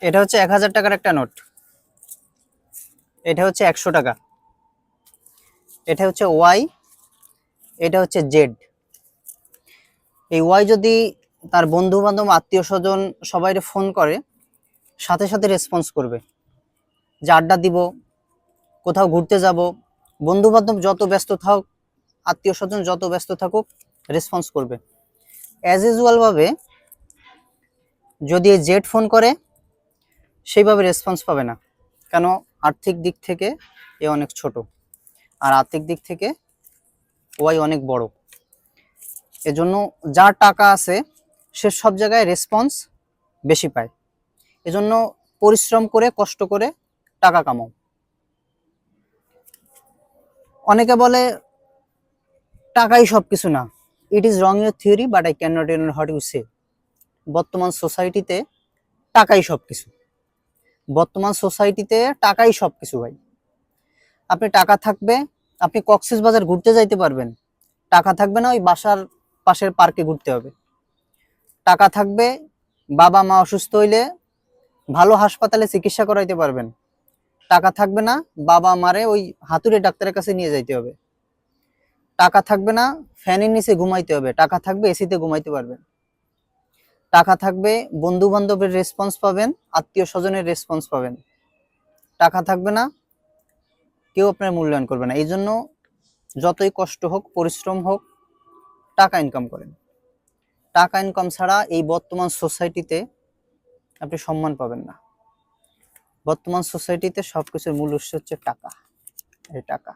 এটা হচ্ছে 1000 টাকার একটা নোট, এটা হচ্ছে 100 টাকা, এটা হচ্ছে ওয়াই, এটা হচ্ছে জেড। এই ওয়াই যদি তার বন্ধু বান্ধব আত্মীয় স্বজন সবাই ফোন করে, সাথে সাথে রেসপন্স করবে, যে আড্ডা দিব, কোথাও ঘুরতে যাব, বন্ধু বান্ধব যত ব্যস্ত থাকুক, আত্মীয় স্বজন যত ব্যস্ত থাকুক, রেসপন্স করবে। অ্যাজ ইউজুয়াল ভাবে যদি জেড ফোন করে, সেইভাবে রেসপন্স পাবে না, কেন? আর্থিক দিক থেকে এ অনেক ছোট, আর আর্থিক দিক থেকে ওয়াই অনেক বড়। এজন্য যার টাকা আছে সে সব জায়গায় রেসপন্স বেশি পায়। এজন্য পরিশ্রম করে কষ্ট করে টাকা কামাও। অনেকে বলে টাকাই সবকিছু না। It is wrong your theory, but I can not you know how to say. বর্তমান সোসাইটিতে টাকাই সবকিছু, বর্তমান সোসাইটিতে টাকাই সবকিছু ভাই। আপনি টাকা থাকবে, আপনি কক্সবাজার ঘুরতে যাইতে পারবেন, টাকা থাকবে না ওই বাসার পাশের পার্কে ঘুরতে হবে। টাকা থাকবে, বাবা মা অসুস্থ হইলে ভালো হাসপাতালে চিকিৎসা করাইতে পারবেন। টাকা থাকবে না, বাবা মারে ওই হাতুড়ে ডাক্তারের কাছে নিয়ে যাইতে হবে। টাকা থাকবে না, ফ্যানের নিচে ঘুমাইতে হবে। টাকা থাকবে, এসিতে ঘুমাইতে পারবেন। টাকা থাকবে, বন্ধু বান্ধবের রেসপন্স পাবেন, আত্মীয় স্বজনের রেসপন্স পাবেন। টাকা থাকবে না, কেউ আপনার মূল্যায়ন করবে না। এই জন্য যতই কষ্ট হোক, পরিশ্রম হোক, টাকা ইনকাম করেন। টাকা ইনকাম ছাড়া এই বর্তমান সোসাইটিতে আপনি সম্মান পাবেন না। বর্তমান সোসাইটিতে সবকিছুর মূল উৎস হচ্ছে টাকা। এই টাকা,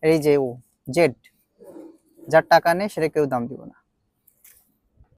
এই যে ও জেড, যার টাকা নেই সেটা কেউ দাম দিব না।